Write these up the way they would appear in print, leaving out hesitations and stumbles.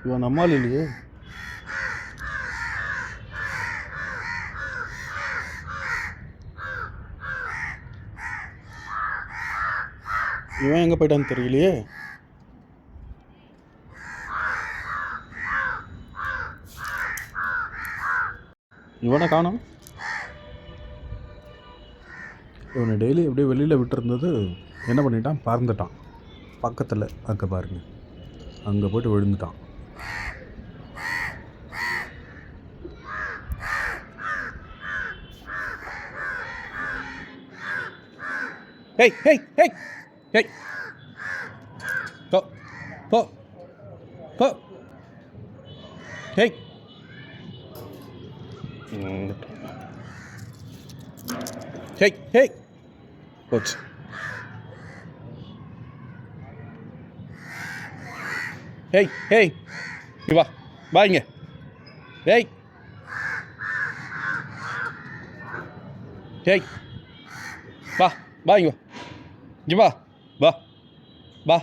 இவன் நம்மால் இல்லையே. இவன் எங்கே போயிட்டான்னு தெரியலையே. இவனை காணோம். இவனை டெய்லி அப்படியே வெளியில் விட்டுருந்தது என்ன பண்ணிட்டான், பறந்துட்டான். பக்கத்தில் அங்கே பாருங்க, அங்கே போய்ட்டு விழுந்துட்டான். ஹேய் ஹேய் ஹேய் ஹேய், போ போ போ, ஹேய். ஹேய் ஹேய், போச்சு. ஹேய் ஹேய், இங்கே வா, வா இங்கே. ஹேய் ஹேய், வா வா இங்கே, இங்கே வா வா வா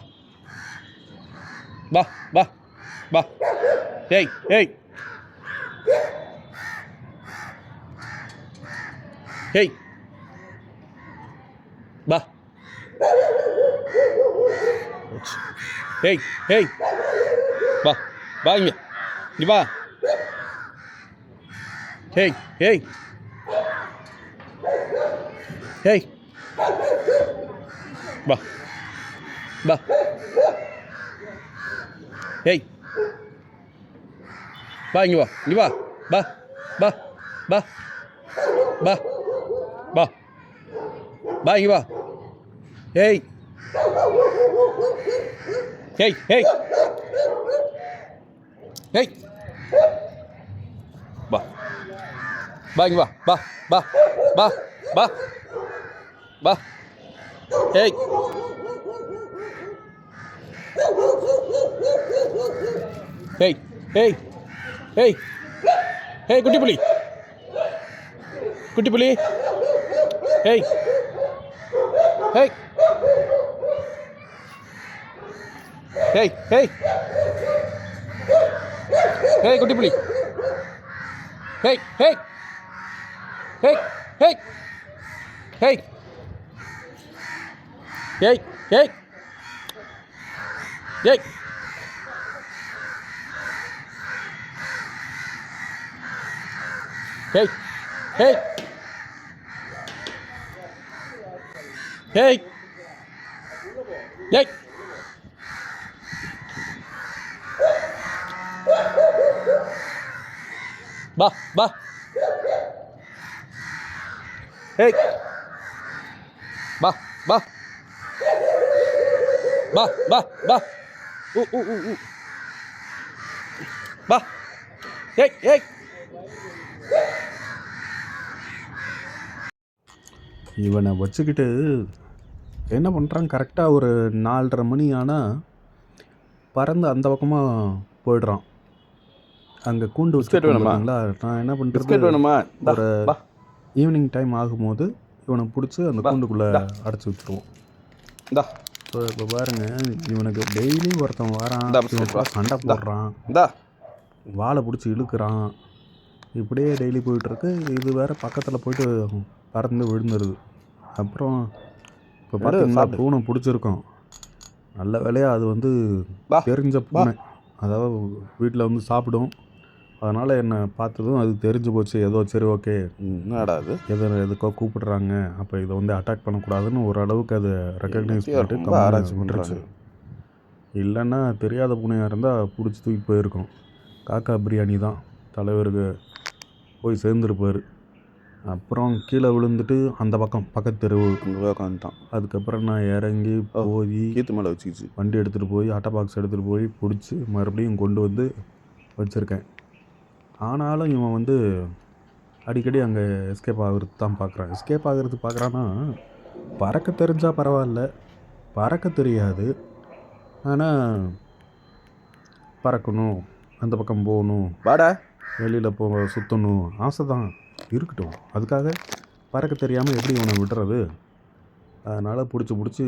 வா வா வா. ஹேய் ஹேய் ஹேய், வா. ஹேய் ஹேய், வா வா இங்கே, இங்கே வா. ஹேய் ஹேய் ஹேய், வா வா. ஹேய், வா இங்கே, வா இங்கே, வா வா வா வா வா வா வா இங்கே, வா. ஹேய் ஹேய் ஹேய் ஹேய், வா வா இங்கே, வா வா வா வா வா வா. Hey hey hey hey hey, குட்டி புலி, குட்டி புலி. Hey hey hey hey hey, குட்டி புலி. Hey hey hey hey hey hey hey hey. Hey hey hey hey. வா வா. ஹேய், வா வா வா வா வா. வா. Hey hey. இவனை வச்சுக்கிட்டு என்ன பண்ணுறான், கரெக்டாக ஒரு 4:30 மணி ஆனால் பறந்து அந்த பக்கமாக போயிடுறான். அங்கே கூண்டு வச்சுருக்காங்களா, நான் என்ன பண்ணுறது, ஒரு ஈவினிங் டைம் ஆகும்போது இவனை பிடிச்சி அந்த கூண்டுக்குள்ளே அடைச்சி வச்சுருவோம். ஸோ இப்போ பாருங்க, இவனுக்கு டெய்லி ஒருத்தன் வரான், சண்டை போடுறான், வாழை பிடிச்சி இழுக்கிறான், இப்படியே டெய்லி போயிட்டுருக்கு. இது வேறு பக்கத்தில் போயிட்டு பறந்து விழுந்துருது. அப்புறம் இப்போ பார்த்தீங்கன்னா பூனை பிடிச்சிருக்கோம். நல்ல வேலையாக அது வந்து தெரிஞ்ச பூனை, அதாவது வீட்டில் வந்து சாப்பிடும். அதனால் என்னை பார்த்ததும் அது தெரிஞ்சு போச்சு, ஏதோ சரி ஓகே நடாது, எதுக்கோ கூப்பிடுறாங்க, அப்போ இதை வந்து அட்டாக் பண்ணக்கூடாதுன்னு ஓரளவுக்கு அதை ரெக்கக்னைஸ் பண்ணிட்டு ஆராய்ச்சி பண்ணுறச்சு. இல்லைன்னா தெரியாத பூனையாக இருந்தால் பிடிச்சி தூக்கி போயிருக்கோம். காக்கா பிரியாணி தான் தலைவருக்கு போய் சேர்ந்துருப்பார். அப்புறம் கீழே விழுந்துட்டு அந்த பக்கத்து தெருவு உட்காந்துட்டான். அதுக்கப்புறம் நான் இறங்கி போய் கீத்து மேலே வச்சுக்கிச்சு வண்டி எடுத்துகிட்டு போய் ஆட்டோ பாக்ஸ் எடுத்துகிட்டு போய் பிடிச்சி மறுபடியும் கொண்டு வந்து வச்சுருக்கேன். ஆனாலும் இவன் வந்து அடிக்கடி அங்கே எஸ்கேப் ஆகிறது தான் பார்க்குறான். எஸ்கேப் ஆகிறது பார்க்குறான்னா, பறக்க தெரிஞ்சால் பரவாயில்ல, பறக்க தெரியாது. ஆனால் பறக்கணும், அந்த பக்கம் போகணும், வாடா வெளியில் போக சுற்றணும் ஆசை தான் இருக்கட்டும். அதுக்காக பறக்க தெரியாமல் எப்படி இவனை விடுறது? அதனால் பிடிச்சி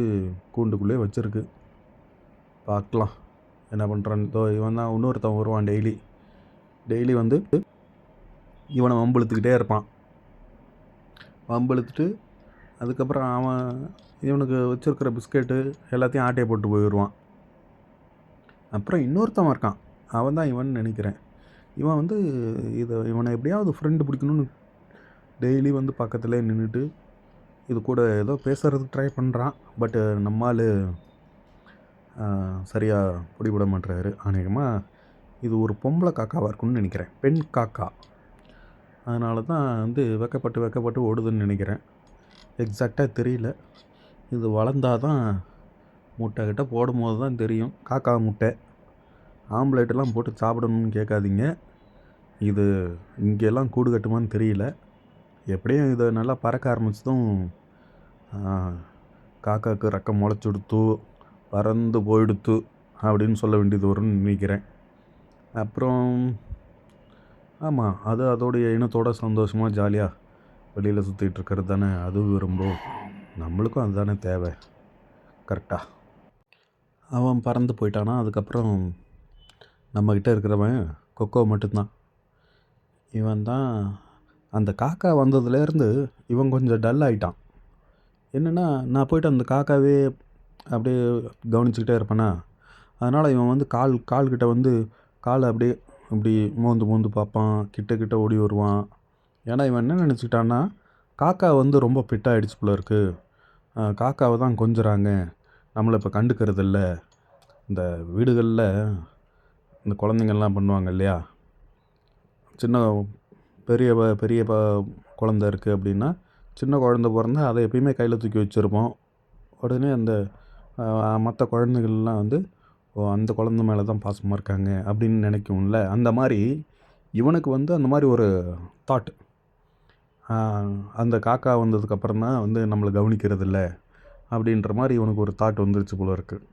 கூண்டுக்குள்ளே வச்சுருக்கு. பார்க்கலாம் என்ன பண்ணுறான், இவன் தான் இன்னொருத்தன் வருவான் டெய்லி வந்து இவனை வம்பிழுத்துக்கிட்டே இருப்பான். வம்பிழுத்துட்டு அதுக்கப்புறம் அவன் இவனுக்கு வச்சுருக்கிற பிஸ்கெட்டு எல்லாத்தையும் ஆட்டையை போட்டு போயிடுவான். அப்புறம் இன்னொருத்தன் இருக்கான், அவன் தான் இவன் நினைக்கிறேன். இவன் வந்து இவனை எப்படியாவது ஃப்ரெண்டு பிடிக்கணும்னு டெய்லி வந்து பக்கத்துலேயே நின்றுட்டு இது கூட ஏதோ பேசுகிறதுக்கு ட்ரை பண்ணுறான். பட்டு நம்மால் சரியாக பிடிபட மாட்டுறாரு. அநேகமாக இது ஒரு பொம்பளை காக்காவாக இருக்குன்னு நினைக்கிறேன், பெண் காக்கா. அதனால தான் வந்து வெக்கப்பட்டு ஓடுதுன்னு நினைக்கிறேன். எக்ஸாக்டாக தெரியல. இது வளர்ந்தாதான் முட்டை கிட்ட போடும்போது தான் தெரியும். காக்கா முட்டை ஆம்லேட்டெல்லாம் போட்டு சாப்பிடணும்னு கேட்காதீங்க. இது இங்கெல்லாம் கூடு கட்டுமான்னு தெரியல. எப்படியும் இதை நல்லா பறக்க ஆரம்பிச்சதும் காக்காவுக்கு ரெக்கம் முளைச்சுடுத்து பறந்து போயிடுத்து அப்படின்னு சொல்ல வேண்டியது வரும்னு நினைக்கிறேன். அப்புறம் ஆமாம், அது அதோடைய இனத்தோட சந்தோஷமாக ஜாலியாக வெளியில் சுற்றிட்டு இருக்கிறது தானே அது விரும்பும். நம்மளுக்கும் அதுதானே தேவை. கரெக்டாக அவன் பறந்து போயிட்டானா அதுக்கப்புறம் நம்மக்கிட்ட இருக்கிறவன் கொக்கோ மட்டும்தான். இவன் தான் அந்த காக்கா வந்ததுலேருந்து இவன் கொஞ்சம் டல் ஆகிட்டான். என்னென்னா, நான் போய்ட்டு அந்த காக்காவே அப்படியே கவனிச்சுக்கிட்டே இருப்பேனா, அதனால் இவன் வந்து கால்கிட்ட வந்து காலை அப்படியே இப்படி மோந்து பார்ப்பான், கிட்ட ஓடி வருவான். ஏன்னா இவன் என்ன நினச்சிக்கிட்டான்னா, காக்கா வந்து ரொம்ப பிட்டாகிடுச்சு போல இருக்குது, காக்காவை தான் கொஞ்சுறாங்க, நம்மளை இப்போ கண்டுக்கிறதில்ல. இந்த வீடுகளில் இந்த குழந்தைங்கள்லாம் பண்ணுவாங்க இல்லையா, பெரிய குழந்த இருக்குது அப்படின்னா, சின்ன குழந்த பிறந்தா அதை எப்பயுமே கையில் தூக்கி வச்சுருப்போம். உடனே அந்த மற்ற குழந்தைகள்லாம் வந்து அந்த குழந்த மேலே தான் பாசமாக இருக்காங்க அப்படின்னு நினைக்கும்ல. அந்த மாதிரி இவனுக்கு வந்து அந்த மாதிரி ஒரு தாட், அந்த காக்கா வந்ததுக்கப்புறம் தான் வந்து நம்மளை கவனிக்கிறதில்ல அப்படின்ற மாதிரி இவனுக்கு ஒரு தாட் வந்துருச்சு போல இருக்குது.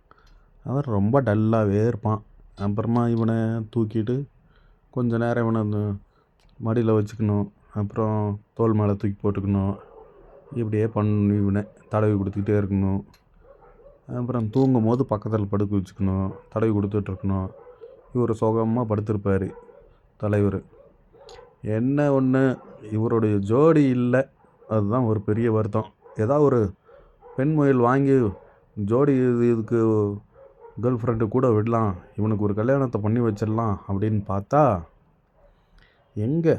அவன் ரொம்ப டல்லாகவே இருப்பான். அப்புறமா இவனை தூக்கிட்டு கொஞ்சம் நேரம் இவனை அந்த மடியில் வச்சுக்கணும், அப்புறம் தோல் மேலே தூக்கி போட்டுக்கணும், இப்படியே இவனை தடவி கொடுத்துக்கிட்டே இருக்கணும். அப்புறம் தூங்கும் போது பக்கத்தில் படுக்க வச்சுக்கணும், தடவி கொடுத்துட்ருக்கணும். இவர் சுகமாக படுத்திருப்பார் தலைவர். என்ன ஒன்று, இவருடைய ஜோடி இல்லை, அதுதான் ஒரு பெரிய வருத்தம். ஏதாவது ஒரு பெண் முயல் வாங்கி ஜோடி இதுக்கு கேர்ள் ஃப்ரெண்டு கூட விடலாம், இவனுக்கு ஒரு கல்யாணத்தை பண்ணி வச்சிடலாம் அப்படின்னு பார்த்தா, எங்கே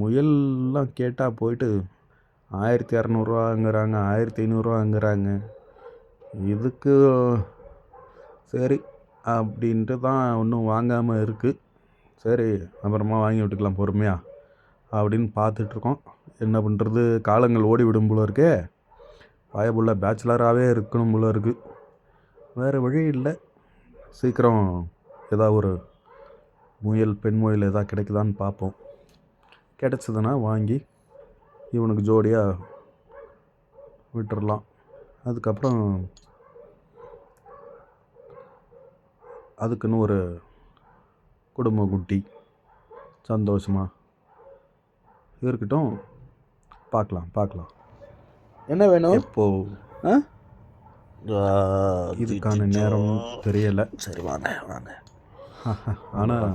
முயல்லாம் கேட்டால் போயிட்டு 1200ரூவாங்கிறாங்க, 1500ரூவாங்கிறாங்க. இதுக்கு சரி அப்படின்ட்டு தான் ஒன்றும் வாங்காமல் இருக்குது. சரி அப்புறமா வாங்கி விட்டுக்கலாம் பொறுமையாக அப்படின்னு பார்த்துட்ருக்கோம். என்ன பண்ணுறது, காலங்கள் ஓடி விடும் போல இருக்கே. பயபுள்ள பேச்சுலராகவே இருக்கணும் போல இருக்குது. வேறு வழி இல்லை. சீக்கிரம் ஏதாவது ஒரு பெண் முயல் எதாவது கிடைக்குதான்னு பார்ப்போம். கிடச்சதுன்னா வாங்கி இவனுக்கு ஜோடியாக விட்டுறலாம். அதுக்கப்புறம் அதுக்குன்னு ஒரு குடும்ப குட்டி சந்தோஷமாக இருக்கட்டும். பார்க்கலாம். என்ன வேணும் எப்போ இதுக்கான நேரம் தெரியலை. சரி வாங்க. ஆனால்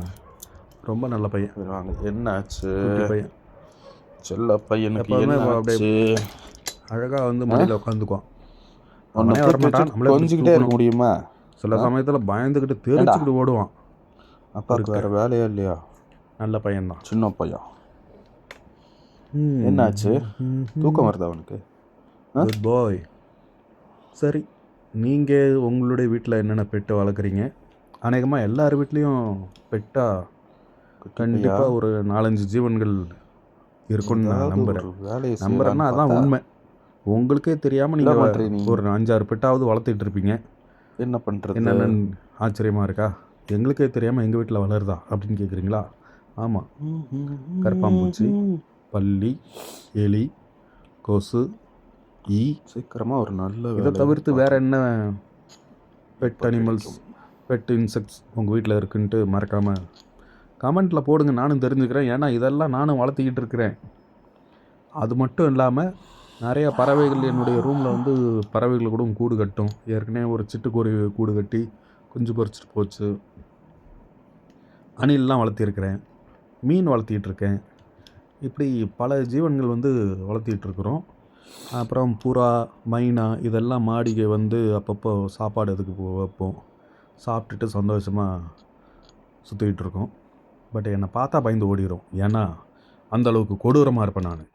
ரொம்ப நல்ல பையன். வாங்க. என்னாச்சு பையன், செல்ல பையனுக்கு எப்போதுமே என்னாச்சு? அழகாக வந்து மடியில் உட்காந்துக்குவான். கொஞ்சிக்கிட்டே இருக்க முடியுமா? சில சமயத்தில் பயந்துக்கிட்டு தெரிச்சுக்கிட்டு ஓடுவான். அப்பாவுக்கு வேறு வேலையா இல்லையா? நல்ல பையன்தான், சின்ன பையன். என்னாச்சு, தூக்கம் வருதா அவனுக்கு? குட் பாய். சரி, நீங்கள் உங்களுடைய வீட்டில் என்னென்ன பெட்டு வளர்க்குறீங்க? அநேகமாக எல்லார் வீட்லேயும் பெட்டாக கண்டிப்பாக ஒரு 4-5 ஜீவன்கள் இருக்குன்னு நான் நம்புகிறேன்னா அதான் உண்மை. உங்களுக்கே தெரியாமல் நீங்கள் ஒரு 5-6 பெட்டாவது வளர்த்துட்டு இருப்பீங்க. என்ன பண்ணுறது? என்னென்னு ஆச்சரியமாக இருக்கா? எங்களுக்கே தெரியாமல் எங்கள் வீட்டில் வளருதா அப்படின்னு கேட்குறீங்களா? ஆமாம், கரப்பாம்பூச்சி, பல்லி, எலி, கொசு, ஈ, சீக்கிரமாக ஒரு நல்ல இதை தவிர்த்து வேறு என்ன பெட் அனிமல்ஸ், பெட் இன்செக்ட்ஸ் உங்கள் வீட்டில் இருக்குன்ட்டு மறக்காமல் கமெண்ட்டில் போடுங்க, நானும் தெரிஞ்சுக்கிறேன். ஏன்னா இதெல்லாம் நானும் வளர்த்திக்கிட்டு இருக்கிறேன். அது மட்டும் இல்லாமல் நிறையா பறவைகள் என்னுடைய ரூமில் வந்து பறவைகள் கூட கூடு கட்டும். ஏற்கனவே ஒரு சிட்டுக்குருவி கூடு கட்டி குஞ்சு பொரிச்சிட்டு போச்சு. அணில்லாம் வளர்த்திருக்கிறேன், மீன் வளர்த்திட்டு இருக்கேன். இப்படி பல ஜீவன்கள் வந்து வளர்த்திட்டு இருக்கிறோம். அப்புறம் புறா, மைனா இதெல்லாம் மாடிக்கு வந்து அப்பப்போ சாப்பாடு அதுக்கு வைப்போம். சாப்பிட்டுட்டு சந்தோஷமாக சுற்றிக்கிட்டு இருக்கோம். பட் என்னை பார்த்தா பயந்து ஓடிடும். ஏன்னா அந்த அளவுக்கு கொடூரமாக இருப்பேன் நான்.